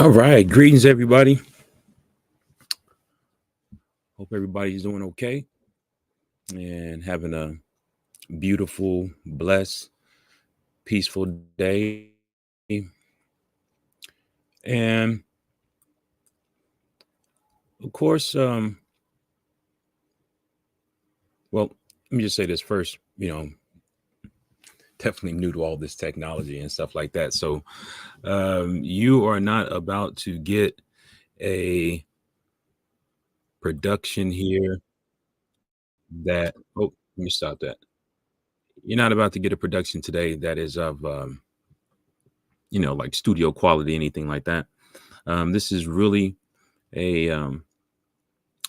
All right. Greetings, everybody. Hope everybody's doing okay and having a beautiful, blessed, peaceful day. And of course, well, let me just say this first. Definitely new to all this technology and stuff like that. So, you are not about to get a production here that, oh, let me stop that. You're not about to get a production today that is of, like studio quality, anything like that. This is really a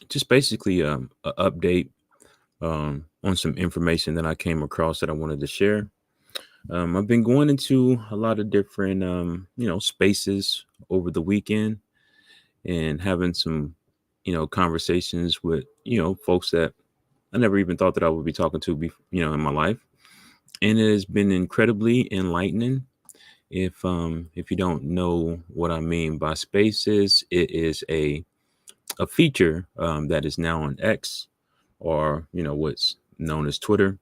just basically a update on some information that I came across that I wanted to share. I've been going into a lot of different spaces over the weekend and having some conversations with folks that I never even thought that I would be talking to in my life, and it has been incredibly enlightening. If you don't know what I mean by spaces, it is a feature that is now on X, or what's known as Twitter.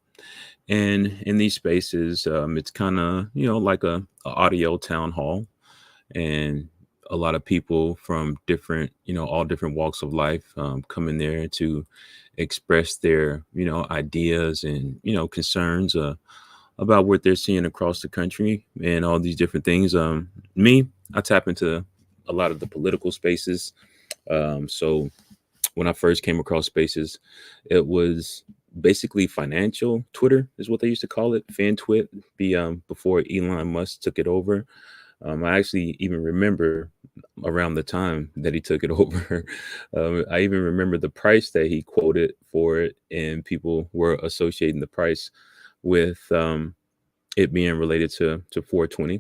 And in these spaces, it's kind of like a audio town hall, and a lot of people from different all different walks of life come in there to express their ideas and concerns about what they're seeing across the country and all these different things. I tap into a lot of the political spaces. So when I first came across spaces, it was basically financial Twitter is what they used to call it, fan twit, before Elon Musk took it over. I actually even remember around the time that he took it over. I even remember the price that he quoted for it, and people were associating the price with it being related to 420.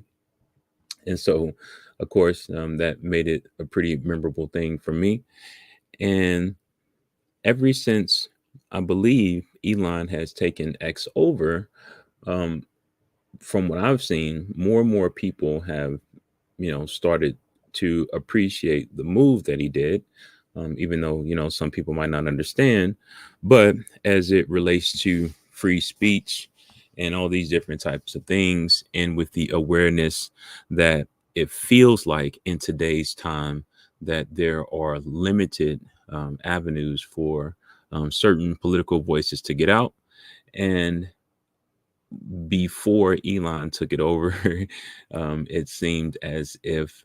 And so, of course, that made it a pretty memorable thing for me. And ever since I believe Elon has taken X over, um, from what I've seen, more and more people have, started to appreciate the move that he did, even though, some people might not understand. But as it relates to free speech and all these different types of things, and with the awareness that it feels like in today's time that there are limited avenues for certain political voices to get out. And before Elon took it over, it seemed as if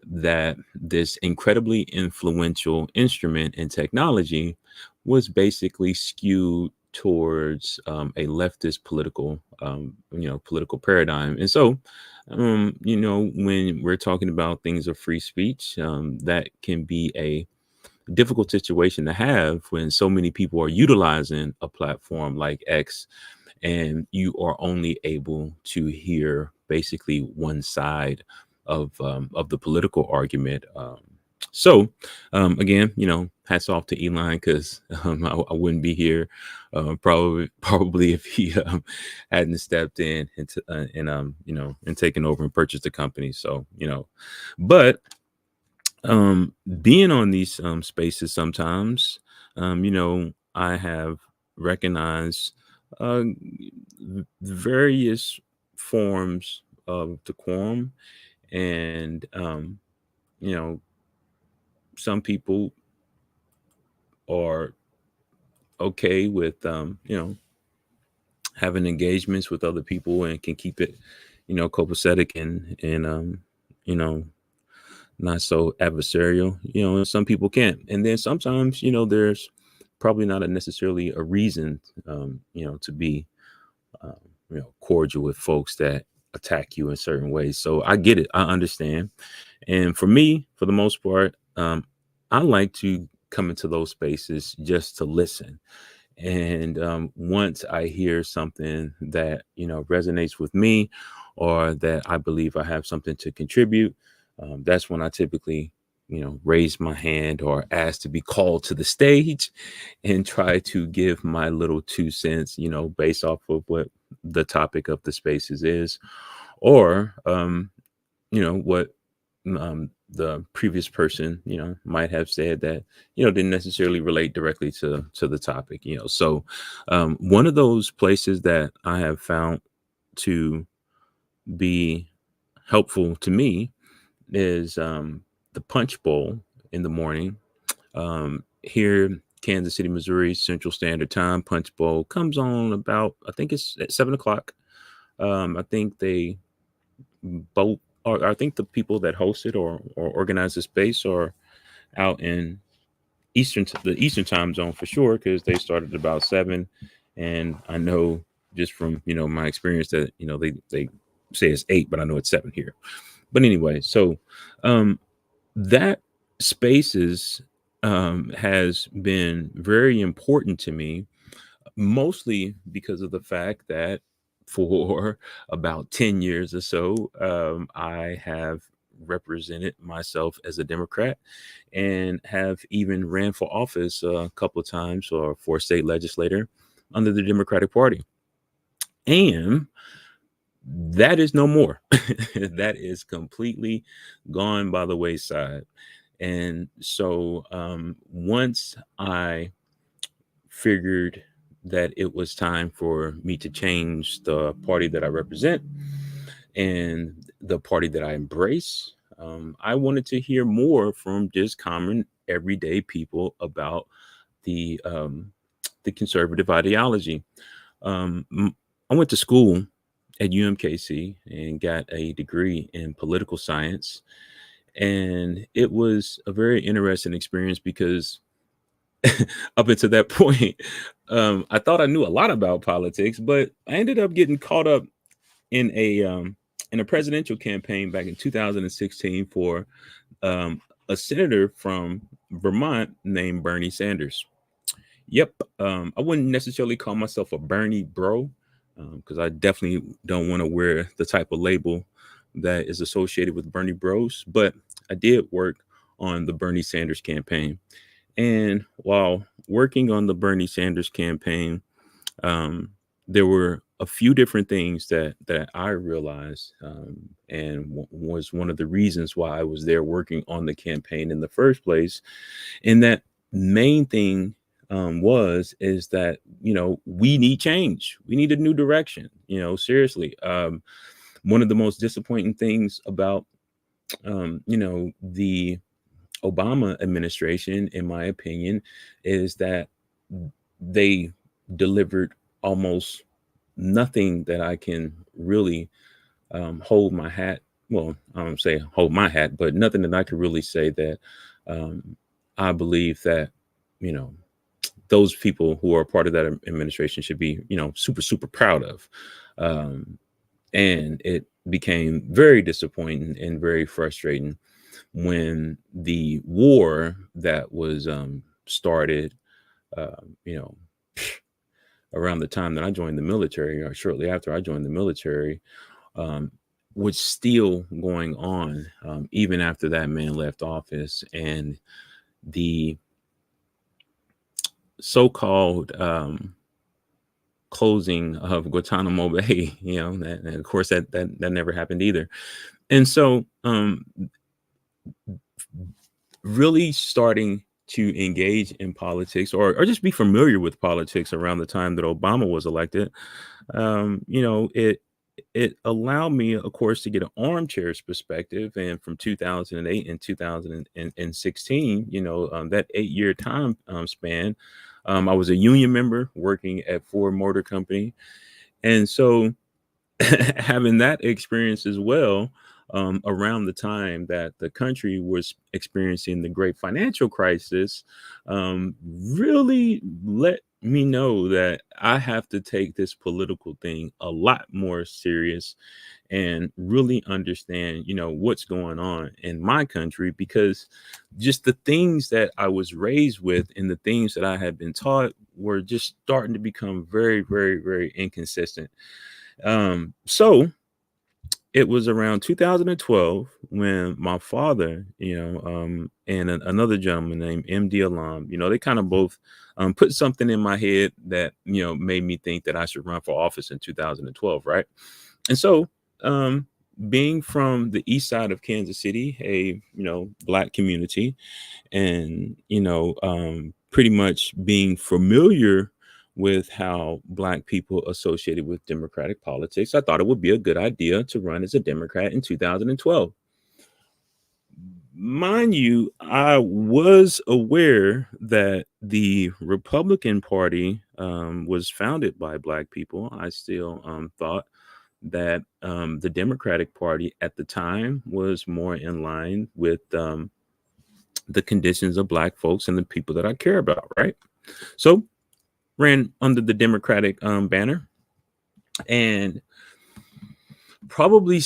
that this incredibly influential instrument in technology was basically skewed towards a leftist political paradigm. And so, when we're talking about things of free speech, that can be a difficult situation to have when so many people are utilizing a platform like X, and you are only able to hear basically one side of the political argument. Again, hats off to Elon, because I wouldn't be here probably if he hadn't stepped in and taken over and purchased the company. So but being on these spaces sometimes, I have recognized uh, various forms of decorum, and you know some people are okay with having engagements with other people and can keep it copacetic and you know not so adversarial, and some people can't. And then sometimes, there's probably not necessarily a reason, to be, um, cordial with folks that attack you in certain ways. So I get it. I understand. And for me, for the most part, I like to come into those spaces just to listen. And once I hear something that, resonates with me, or that I believe I have something to contribute, that's when I typically, raise my hand or ask to be called to the stage and try to give my little 2 cents, based off of what the topic of the spaces is, or, what the previous person, might have said that, didn't necessarily relate directly to the topic, So one of those places that I have found to be helpful to me is the Punch Bowl in the morning. Here, Kansas City, Missouri, Central Standard Time, Punch Bowl comes on about, I think it's at 7 o'clock. I think they both, or I think the people that host it or organize the space are out in the Eastern time zone for sure, because they started about 7. And I know just from, my experience that, they say it's 8, but I know it's 7 here. But anyway, so um, that spaces has been very important to me, mostly because of the fact that for about 10 years or so, I have represented myself as a Democrat and have even ran for office a couple of times or for state legislator under the Democratic Party. And that is no more. That is completely gone by the wayside. And so once I figured that it was time for me to change the party that I represent and the party that I embrace, I wanted to hear more from just common everyday people about the conservative ideology. I went to school at UMKC and got a degree in political science, and it was a very interesting experience because up until that point, I thought I knew a lot about politics, but I ended up getting caught up in a presidential campaign back in 2016 for a senator from Vermont named Bernie Sanders. Yep, I wouldn't necessarily call myself a Bernie bro, because I definitely don't want to wear the type of label that is associated with Bernie bros. But I did work on the Bernie Sanders campaign. And while working on the Bernie Sanders campaign, um, there were a few different things that I realized, and was one of the reasons why I was there working on the campaign in the first place. And that main thing is that we need change. We need a new direction. Seriously. One of the most disappointing things about the Obama administration, in my opinion, is that they delivered almost nothing that I can really hold my hat. Well, I don't say hold my hat, but nothing that I could really say that um, I believe that you know those people who are part of that administration should be super super proud of. Um, and it became very disappointing and very frustrating when the war that was started, you know, around the time that I joined the military, or shortly after I joined the military, um, was still going on even after that man left office. And the so-called closing of Guantanamo Bay, that, and of course that never happened either. And so really starting to engage in politics, or just be familiar with politics around the time that Obama was elected, it allowed me, of course, to get an armchair's perspective. And from 2008 and 2016, that 8-year time span, I was a union member working at Ford Motor Company. And so having that experience as well, around the time that the country was experiencing the great financial crisis, really let me know that I have to take this political thing a lot more serious and really understand, what's going on in my country, because just the things that I was raised with and the things that I had been taught were just starting to become very, very, very inconsistent. So it was around 2012 when my father, and another gentleman named MD Alam, they kind of both put something in my head that, made me think that I should run for office in 2012. Right. And so, being from the east side of Kansas City, a black community, and pretty much being familiar with how black people associated with democratic politics, I thought it would be a good idea to run as a Democrat in 2012. Mind you, I was aware that the Republican Party was founded by black people. I still thought that the Democratic Party at the time was more in line with the conditions of black folks and the people that I care about, right? So ran under the Democratic banner, and probably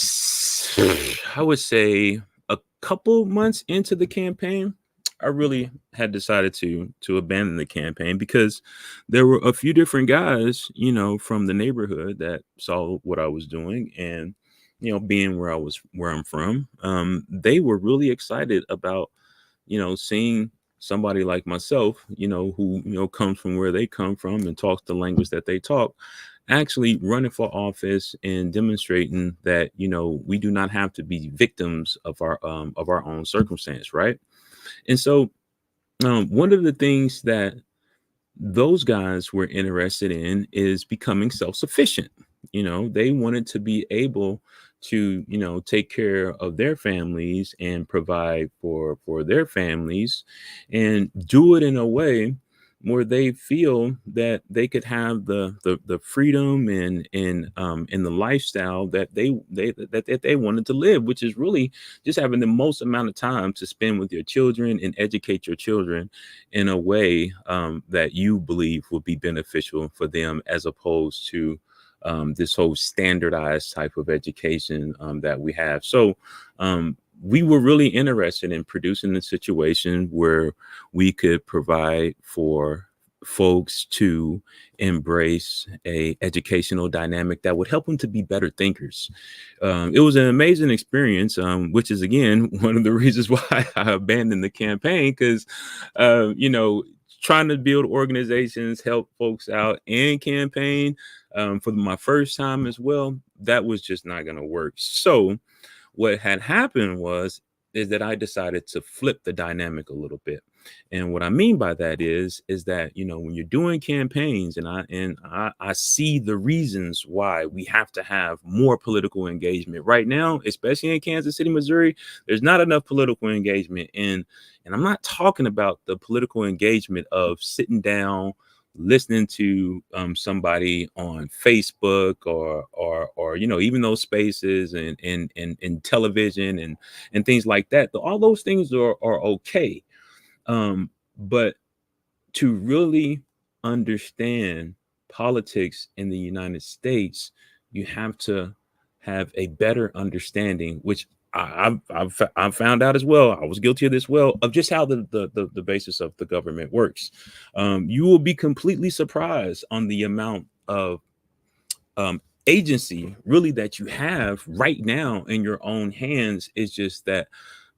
I would say a couple months into the campaign, I really had decided to abandon the campaign because there were a few different guys, from the neighborhood that saw what I was doing, and being where I'm from, they were really excited about seeing somebody like myself, who, comes from where they come from and talks the language that they talk, actually running for office and demonstrating that, we do not have to be victims of our own circumstance, right? And so one of the things that those guys were interested in is becoming self-sufficient. They wanted to be able to, take care of their families and provide for their families, and do it in a way where they feel that they could have the freedom and the lifestyle that that they wanted to live, which is really just having the most amount of time to spend with your children and educate your children in a way that you believe would be beneficial for them, as opposed to this whole standardized type of education that we have. So we were really interested in producing a situation where we could provide for folks to embrace a educational dynamic that would help them to be better thinkers. It was an amazing experience, which is again one of the reasons why I abandoned the campaign, because trying to build organizations, help folks out, and campaign for my first time as well, that was just not going to work. So what had happened is that I decided to flip the dynamic a little bit. And what I mean by that is that, when you're doing campaigns, and I see the reasons why we have to have more political engagement right now, especially in Kansas City, Missouri. There's not enough political engagement, and I'm not talking about the political engagement of sitting down, listening to somebody on Facebook, or even those spaces and television and things like that. All those things are okay, but to really understand politics in the United States, you have to have a better understanding, which I've found out as well. I was guilty of this, well, of just how the basis of the government works. You will be completely surprised on the amount of agency really that you have right now in your own hands. Is just that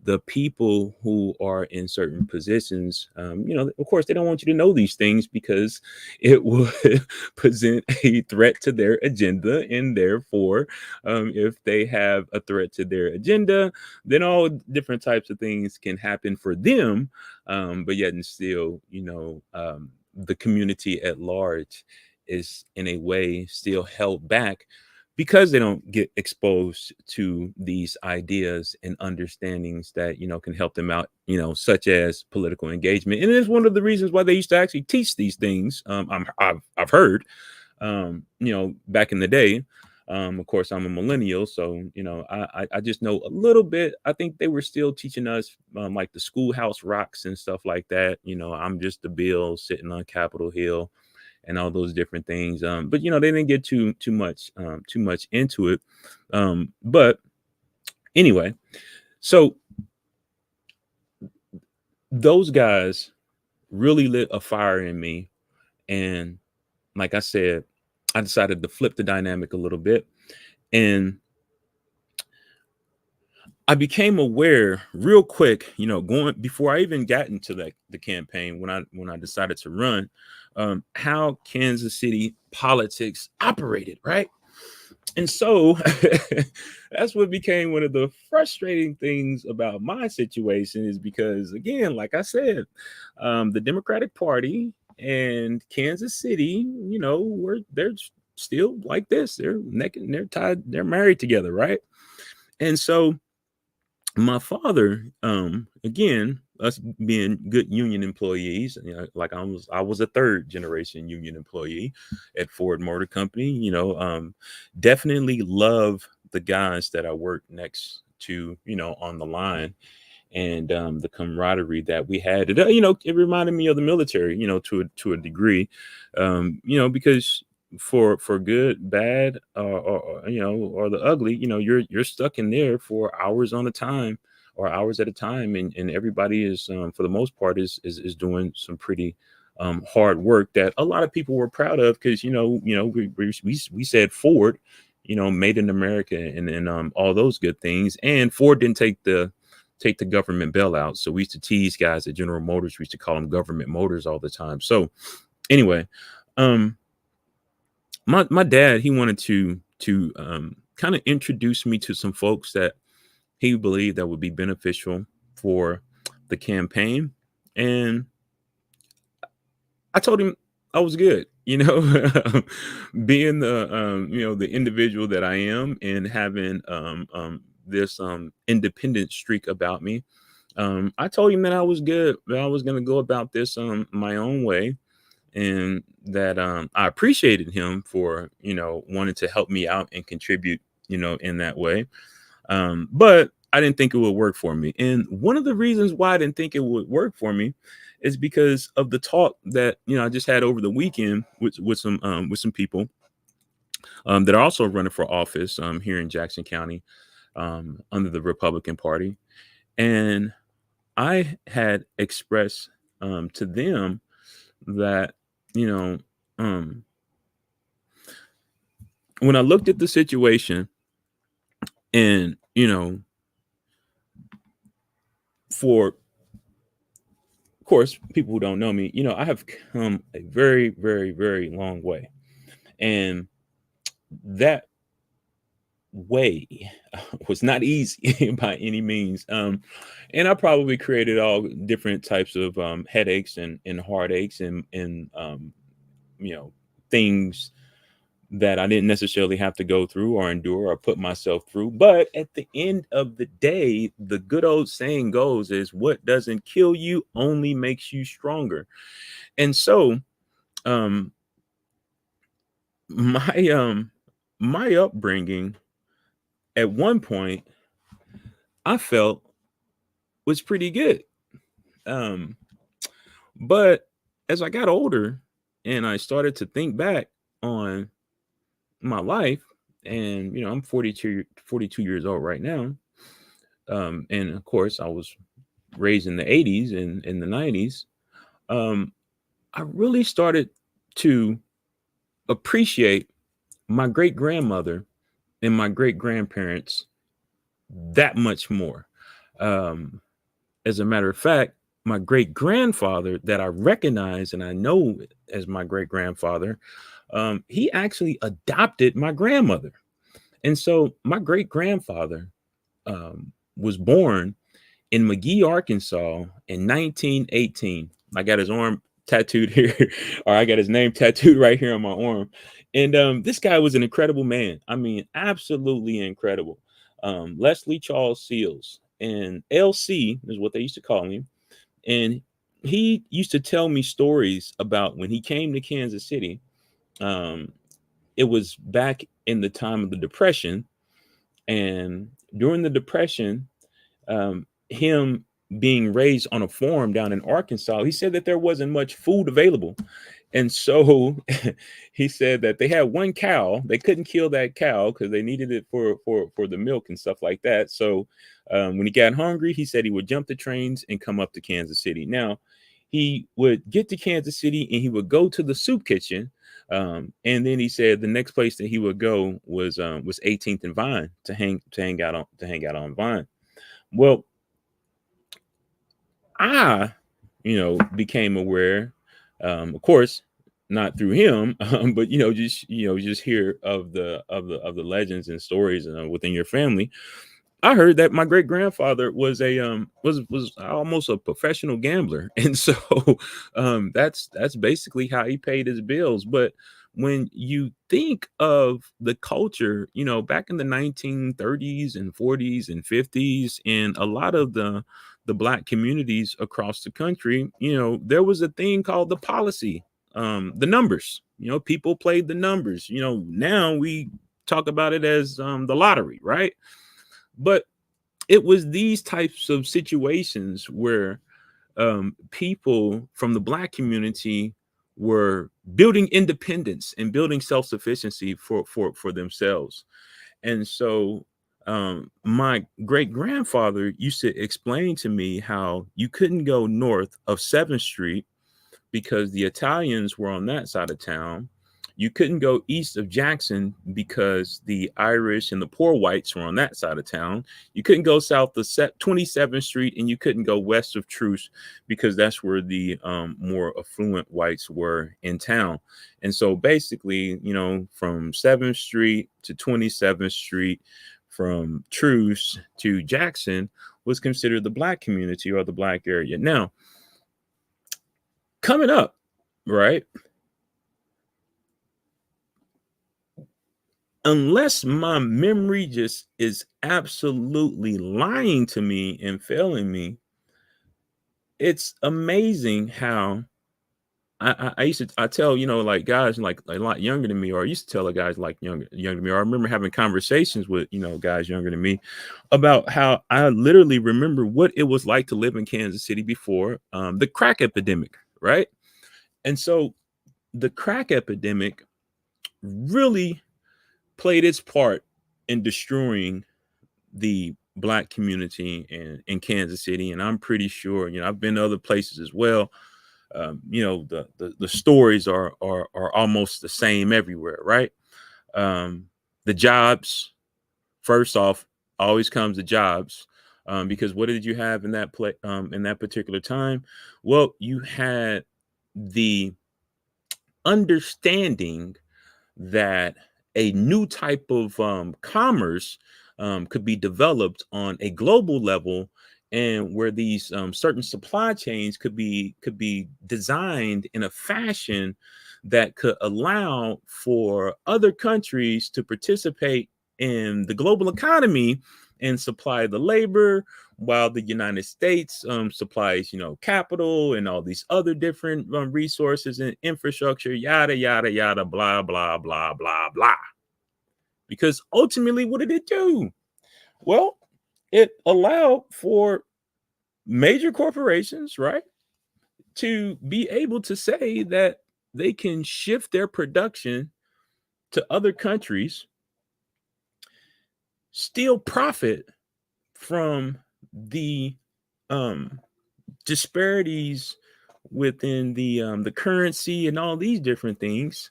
the people who are in certain positions, of course, they don't want you to know these things because it would present a threat to their agenda. And therefore, if they have a threat to their agenda, then all different types of things can happen for them. But yet and still, the community at large is in a way still held back because they don't get exposed to these ideas and understandings that can help them out, such as political engagement. And it is one of the reasons why they used to actually teach these things. I've heard, back in the day. Of course, I'm a millennial, so I just know a little bit. I think they were still teaching us like the schoolhouse rocks and stuff like that. I'm just a bill sitting on Capitol Hill and all those different things. But they didn't get too much into it. But anyway, so those guys really lit a fire in me, and like I said, I decided to flip the dynamic a little bit, and I became aware real quick, going before I even got into the campaign, when I decided to run, how Kansas City politics operated, right? And so that's what became one of the frustrating things about my situation is because, again, like I said, the Democratic Party and Kansas City, they're still like this. They're neck and they're tied. They're married together, right? And so my father, again, us being good union employees, like I was a third generation union employee at Ford Motor Company, definitely love the guys that I worked next to, on the line, and the camaraderie that we had. It reminded me of the military, to a degree, because for good, bad, or the ugly, you're stuck in there for hours on a time or hours at a time, and everybody is, for the most part, is doing some pretty hard work that a lot of people were proud of because we said Ford, made in America, and all those good things, and Ford didn't take the government bailout. So we used to tease guys at General Motors. We used to call them government motors all the time. So anyway, um, my dad, he wanted to kind of introduce me to some folks that he believed that would be beneficial for the campaign. And I told him I was good, being the individual that I am and having this independent streak about me. I told him that I was good, that I was going to go about this my own way, and that I appreciated him for wanting to help me out and contribute, in that way. But I didn't think it would work for me, and one of the reasons why I didn't think it would work for me is because of the talk that I just had over the weekend with some people that are also running for office here in Jackson County under the Republican Party, and I had expressed to them that, you know, um, when I looked at the situation and, for, of course, people who don't know me, I have come a very, very, very long way. And that way was not easy by any means. And I probably created all different types of headaches and heartaches and you know, things that I didn't necessarily have to go through or endure or put myself through. But at the end of the day, the good old saying goes is what doesn't kill you only makes you stronger. And so um my my upbringing at one point I felt was pretty good. Um but as I got older and I started to think back on my life, and I'm 42 years old right now. And of course I was raised in the 80s and in the 90s. um I really started to appreciate my great grandmother and my great grandparents that much more. um as a matter of fact, my great grandfather that I recognize and I know as my great grandfather, he actually adopted my grandmother. And so my great grandfather was born in McGee, Arkansas in 1918. I got his arm tattooed here, or I got his name tattooed right here on my arm. And this guy was an incredible man. I mean, absolutely incredible. Leslie Charles Seals, and LC is what they used to call him. And he used to tell me stories about when he came to Kansas City. Um, it was back in the time of the Depression. And during the Depression, him being raised on a farm down in Arkansas, he said that there wasn't much food available. And so he said that they had one cow. They couldn't kill that cow because they needed it for the milk and stuff like that. So when he got hungry, he said he would jump the trains and come up to Kansas City. Now, he would get to Kansas City and he would go to the soup kitchen. And then he said the next place that he would go was 18th and Vine to hang out on Vine. Well, I, became aware, of course. not through him, but just hear of the legends and stories within your family. I heard that my great grandfather was almost a professional gambler, and so that's basically how he paid his bills. But when you think of the culture, back in the 1930s and 40s and 50s, in a lot of the black communities across the country, there was a thing called the policy, the numbers. People played the numbers. Now we talk about it as the lottery, right? But it was these types of situations where people from the black community were building independence and building self-sufficiency for themselves. And so my great grandfather used to explain to me how you couldn't go north of 7th Street because the Italians were on that side of town. You couldn't go east of Jackson because the Irish and the poor whites were on that side of town. You couldn't go south of 27th Street, and you couldn't go west of Truce because that's where the more affluent whites were in town. And so basically, from 7th Street to 27th Street, from Truce to Jackson was considered the black community or the black area. Now, coming up, right? Unless my memory just is absolutely lying to me and failing me, it's amazing how I used to I tell like guys like a lot younger than me, or I used to tell the guys like younger than me, or I remember having conversations with guys younger than me about how I literally remember what it was like to live in Kansas City before the crack epidemic, right? And so the crack epidemic really played its part in destroying the black community in Kansas City. And I'm pretty sure, I've been to other places as well. The stories are almost the same everywhere, right? The jobs, first off, always comes the jobs. Because what did you have in that particular time? Well, you had the understanding that a new type of commerce could be developed on a global level, and where these certain supply chains could be designed in a fashion that could allow for other countries to participate in the global economy and supply the labor, while the United States supplies, capital and all these other different resources and infrastructure, yada, yada, yada, blah, blah, blah, blah, blah. Because ultimately, what did it do? Well, it allowed for major corporations, right, to be able to say that they can shift their production to other countries, still profit from the um, disparities within the currency and all these different things,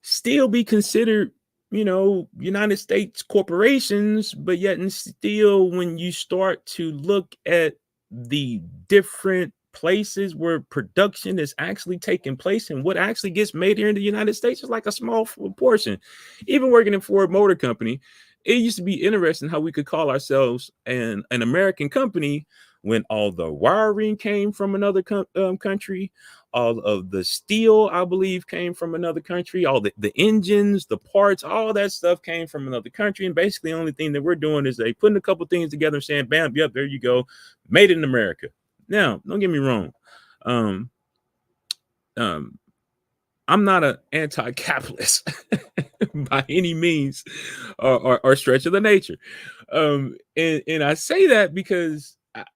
still be considered, United States corporations, but yet and still, when you start to look at the different places where production is actually taking place and what actually gets made here in the United States is like a small portion. Even working in Ford Motor Company, it used to be interesting how we could call ourselves an American company when all the wiring came from another country, all of the steel, I believe, came from another country, all the engines, the parts, all that stuff came from another country. And basically the only thing that we're doing is they putting a couple things together and saying, bam, yep, there you go, made in America. Now, don't get me wrong. Um, um, I'm not an anti-capitalist by any means or stretch of the nature. And I say that because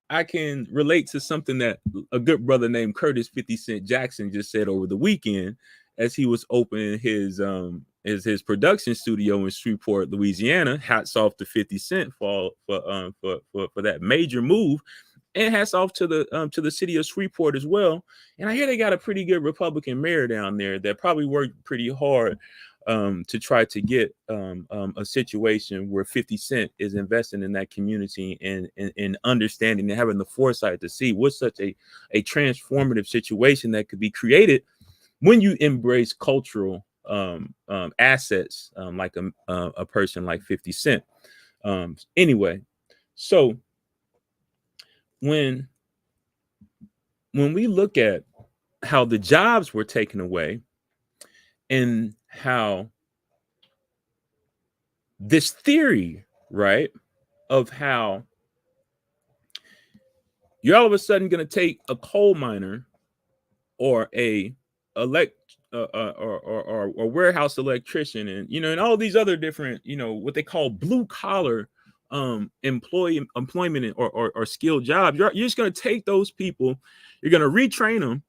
I can relate to something that a good brother named Curtis 50 Cent Jackson just said over the weekend as he was opening his production studio in Shreveport, Louisiana. Hats off to 50 Cent for that major move. And hats off to the city of Shreveport as well. And I hear they got a pretty good Republican mayor down there that probably worked pretty hard to try to get a situation where 50 Cent is investing in that community and understanding and having the foresight to see what's such a transformative situation that could be created when you embrace cultural assets, like a person like 50 Cent. Anyway, so when we look at how the jobs were taken away and how this theory, right, of how you're all of a sudden going to take a coal miner or a elect or warehouse electrician, and and all these other different, what they call blue collar employment or skilled jobs. You're just going to take those people, you're going to retrain them,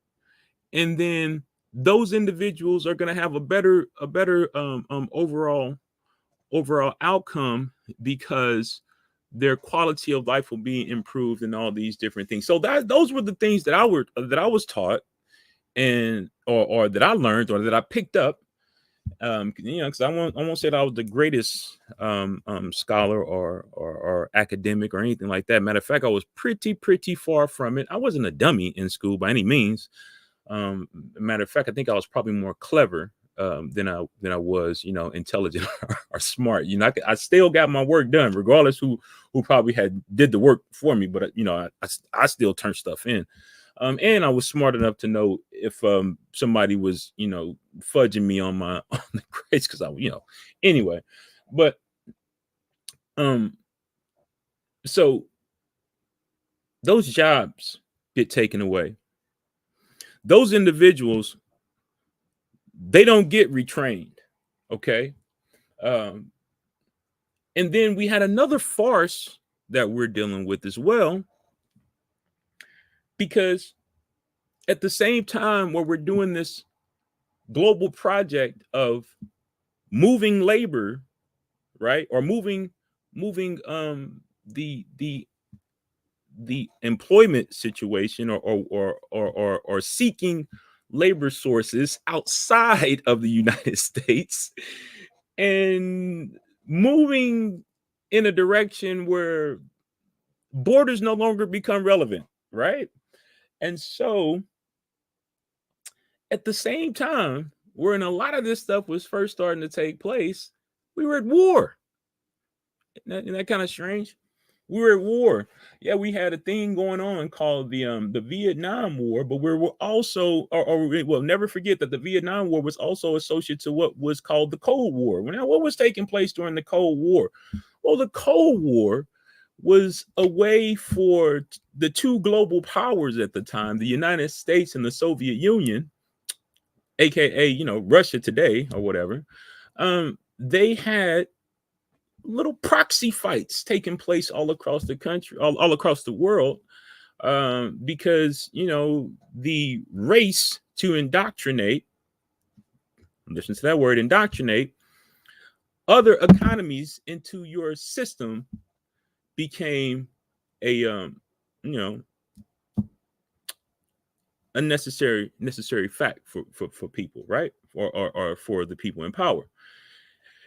and then those individuals are going to have a better overall outcome, because their quality of life will be improved and all these different things. So those were the things that I was taught, and or that I learned, or that I picked up. Because I won't say that I was the greatest scholar or academic or anything like that. Matter of fact, I was pretty far from it. I wasn't a dummy in school by any means. Matter of fact, I think I was probably more clever than I was, intelligent or smart. I still got my work done, regardless who probably had did the work for me. But I still turned stuff in. And I was smart enough to know if somebody was, fudging me on my on the grades, because anyway. But so those jobs get taken away. Those individuals, they don't get retrained. Okay. Um, and then we had another farce that we're dealing with as well, because at the same time where we're doing this global project of moving labor, right, or moving the employment situation, or seeking labor sources outside of the United States, and moving in a direction where borders no longer become relevant, right? And so at the same time, when a lot of this stuff was first starting to take place, we were at war. Isn't that kind of strange? We were at war. Yeah, we had a thing going on called the Vietnam War, but we were also, well, never forget that the Vietnam War was also associated to what was called the Cold War. Now, what was taking place during the Cold War? Well, the Cold War was a way for the two global powers at the time, the United States and the Soviet Union, aka Russia today or whatever. They had little proxy fights taking place all across the country, all across the world, because the race to indoctrinate, listen to that word, indoctrinate other economies into your system became a you know a necessary fact for people, right? Or for the people in power.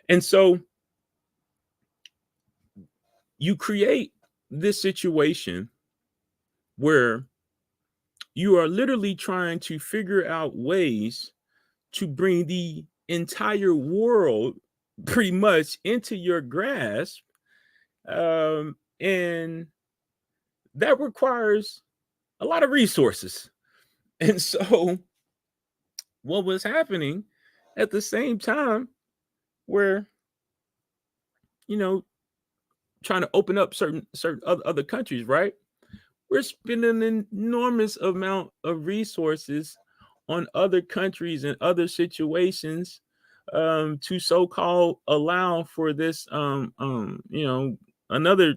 And so you create this situation where you are literally trying to figure out ways to bring the entire world pretty much into your grasp. And that requires a lot of resources. And so what was happening at the same time, where, you know, trying to open up certain other countries, right? We're spending an enormous amount of resources on other countries and other situations, to so-called allow for this another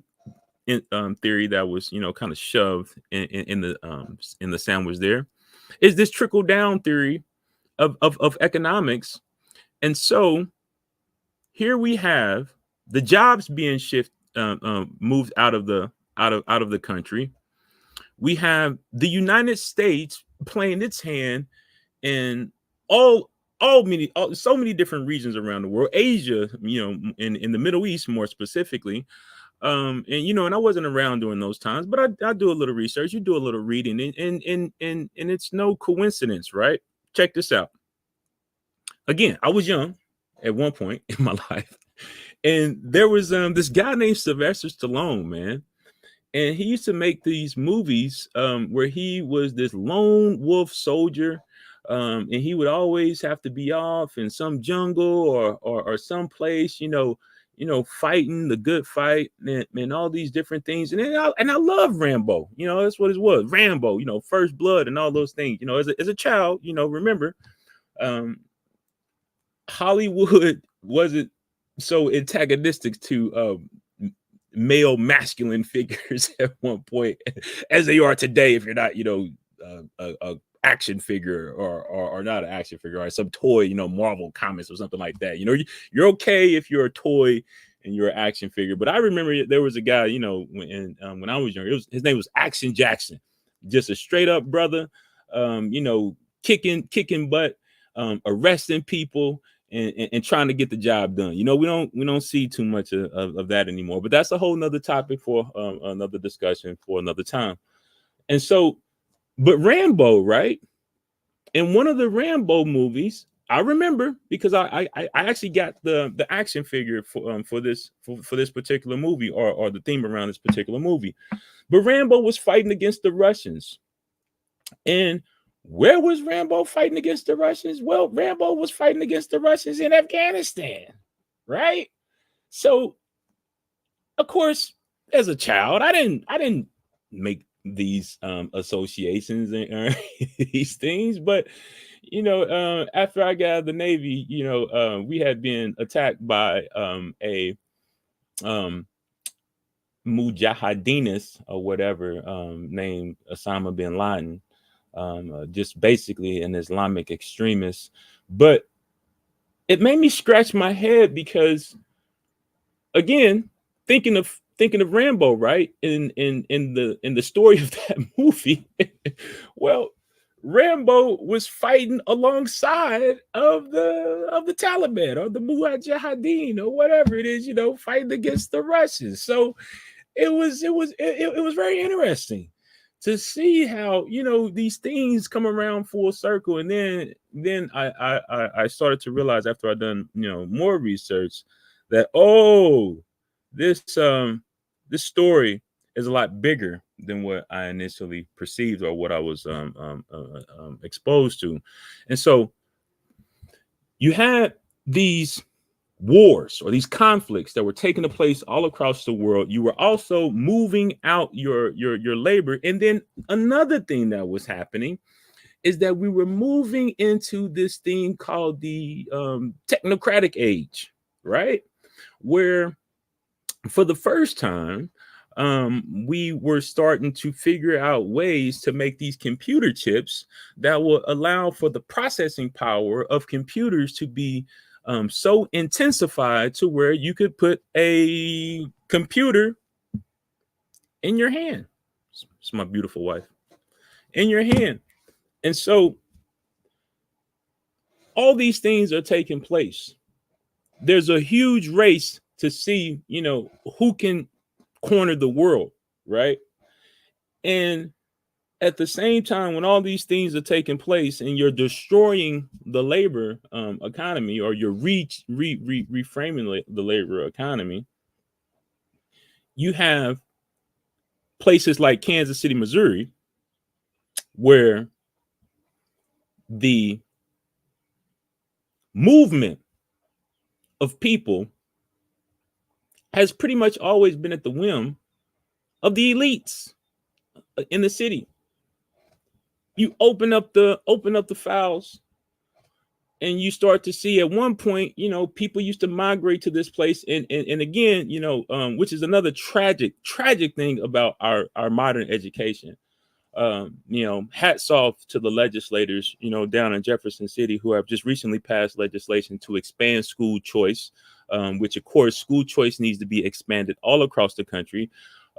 theory that was kind of shoved in the sandwich there, is this trickle down theory of economics. And so here we have the jobs being moved out of the country. We have the United States playing its hand in so many different regions around the world. Asia, in the Middle East more specifically. And I wasn't around during those times, but I do a little research, you do a little reading, and it's no coincidence, right? Check this out. again, I was young at one point in my life, and there was this guy named Sylvester Stallone, man, and he used to make these movies where he was this lone wolf soldier, and he would always have to be off in some jungle or some place, fighting the good fight and all these different things. And I love Rambo. That's what it was, Rambo. First Blood and all those things. As a child, remember, um, Hollywood wasn't so antagonistic to male masculine figures at one point as they are today. If you're not, a action figure or not an action figure or some toy, Marvel comics or something like that. You're okay if you're a toy and you're an action figure. But I remember there was a guy, when I was younger, his name was Action Jackson, just a straight up brother, kicking butt, arresting people and trying to get the job done. We don't see too much of that anymore, but that's a whole nother topic for another discussion for another time. And so, but Rambo, right? In one of the Rambo movies, I remember because I actually got the action figure for this particular movie or the theme around this particular movie. But Rambo was fighting against the Russians. And where was Rambo fighting against the Russians? Well, Rambo was fighting against the Russians in Afghanistan, right? So, of course, as a child, I didn't make these associations and these things, but after I got out of the Navy, we had been attacked by a mujahideenist or whatever named Osama bin Laden, just basically an Islamic extremist. But it made me scratch my head because, again, thinking of Rambo, right? In the story of that movie, well, Rambo was fighting alongside of the Taliban or the Mujahideen or whatever it is, fighting against the Russians. So it was very interesting to see how these things come around full circle. And then I started to realize after I done more research that this story is a lot bigger than what I initially perceived or what I was exposed to. And so you had these wars or these conflicts that were taking place all across the world. You were also moving out your labor. And then another thing that was happening is that we were moving into this thing called the technocratic age, right? Where for the first time, we were starting to figure out ways to make these computer chips that will allow for the processing power of computers to be so intensified to where you could put a computer in your hand. It's my beautiful wife. In your hand. And so all these things are taking place. There's a huge race to see, who can corner the world, right? And at the same time, when all these things are taking place and you're destroying the labor economy, or you're reframing the labor economy, you have places like Kansas City, Missouri, where the movement of people has pretty much always been at the whim of the elites in the city. You open up the files and you start to see at one point, people used to migrate to this place. And again, which is another tragic thing about our modern education. Hats off to the legislators, down in Jefferson City, who have just recently passed legislation to expand school choice, which of course school choice needs to be expanded all across the country.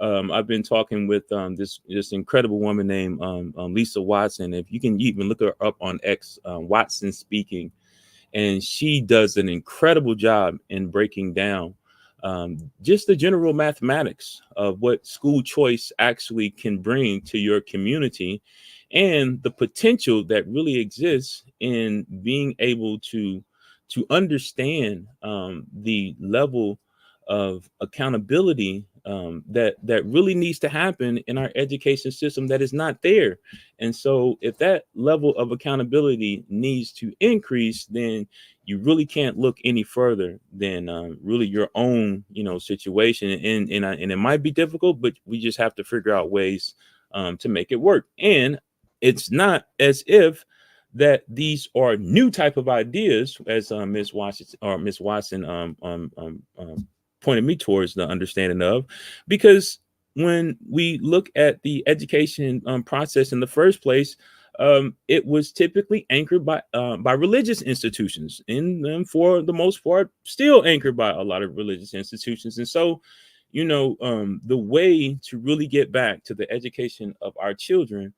I've been talking with this incredible woman named Lisa Watson. If you can even look her up on X, Watson Speaking, and she does an incredible job in breaking down just the general mathematics of what school choice actually can bring to your community, and the potential that really exists in being able to to understand the level of accountability that really needs to happen in our education system that is not there. And so if that level of accountability needs to increase, then you really can't look any further than really your own, situation. And it might be difficult, but we just have to figure out ways to make it work. And it's not as if that these are new type of ideas, as Miss Watson pointed me towards the understanding of, because when we look at the education process in the first place, it was typically anchored by religious institutions, and for the most part, still anchored by a lot of religious institutions. And so, the way to really get back to the education of our children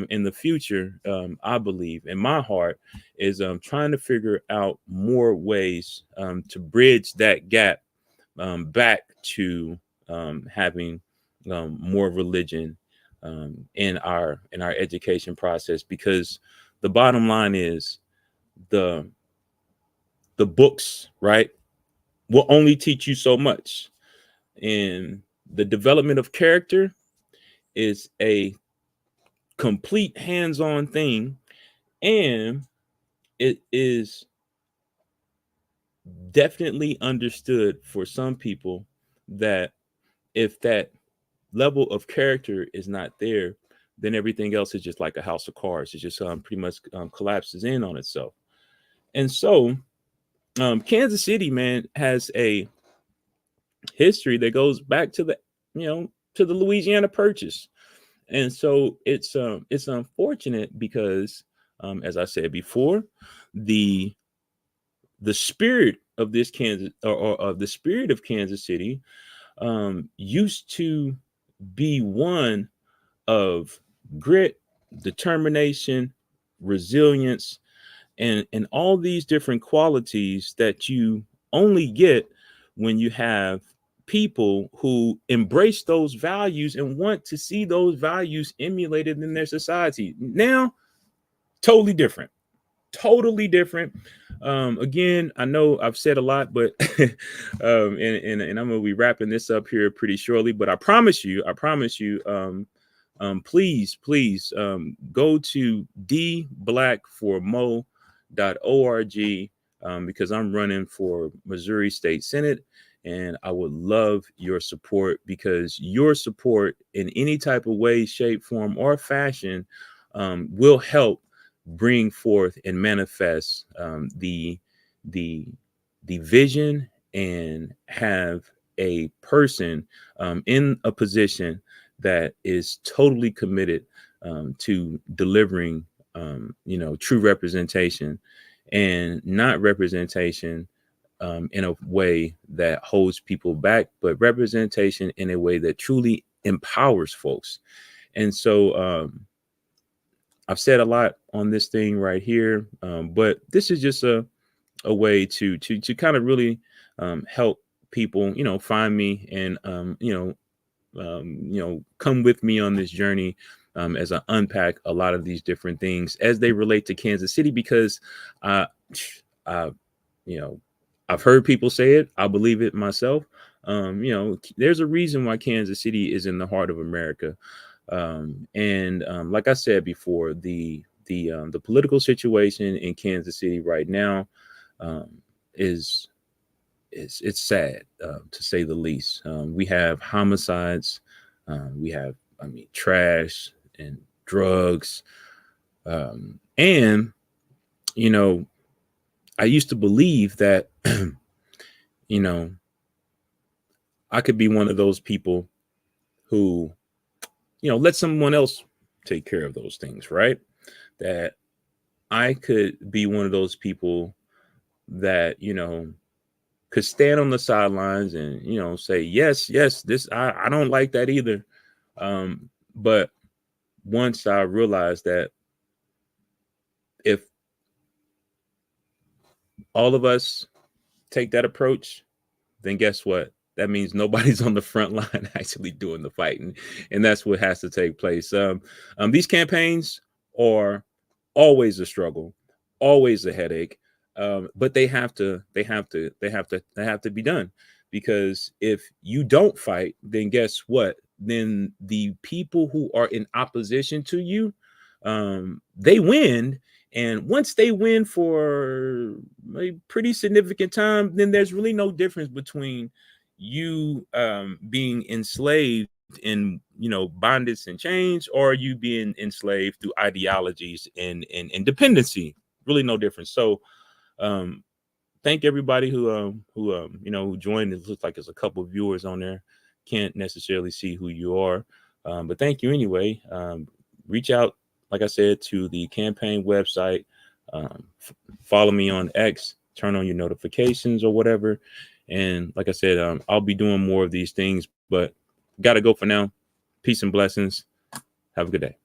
in the future, I believe in my heart, is trying to figure out more ways to bridge that gap back to having more religion in our education process, because the bottom line is the the books, right, will only teach you so much, and the development of character is a complete hands-on thing, and it is definitely understood for some people that if that level of character is not there, then everything else is just like a house of cards. It just pretty much collapses in on itself. And so, Kansas City, man, has a history that goes back to the Louisiana Purchase. And so it's unfortunate because, as I said before, the the spirit of this Kansas, or of the spirit of Kansas City, used to be one of grit, determination, resilience, and all these different qualities that you only get when you have people who embrace those values and want to see those values emulated in their society. Now, totally different. Totally different. Again, I know I've said a lot, but and I'm gonna be wrapping this up here pretty shortly. But I promise you, please go to dblackformo.org, because I'm running for Missouri State Senate, and I would love your support, because your support in any type of way, shape, form, or fashion will help bring forth and manifest the the vision, and have a person in a position that is totally committed to delivering true representation, and not representation in a way that holds people back, but representation in a way that truly empowers folks. And so, I've said a lot on this thing right here, but this is just a way to kind of really help people, find me, and come with me on this journey, as I unpack a lot of these different things as they relate to Kansas City, because I, I you know, I've heard people say it. I believe it myself. There's a reason why Kansas City is in the heart of America. And like I said before, the political situation in Kansas City right now um, is it's sad, to say the least. We have homicides, we have, trash and drugs, and you know, I used to believe that you know I could be one of those people who let someone else take care of those things, right? That I could be one of those people that could stand on the sidelines and say yes, yes, this I don't like that either. But once I realized that if all of us take that approach, then guess what? That means nobody's on the front line actually doing the fighting, and that's what has to take place. These campaigns are always a struggle, always a headache. But they have to be done, because if you don't fight, then guess what? Then the people who are in opposition to you, they win. And once they win for a pretty significant time, then there's really no difference between you being enslaved in, bondage and chains, or you being enslaved through ideologies and dependency. Really no difference. So um thank everybody who joined. It looks like there's a couple of viewers on there. Can't necessarily see who you are, but thank you anyway. Reach out, like I said, to the campaign website. Follow me on X, turn on your notifications or whatever. And like I said, I'll be doing more of these things, but gotta go for now. Peace and blessings. Have a good day.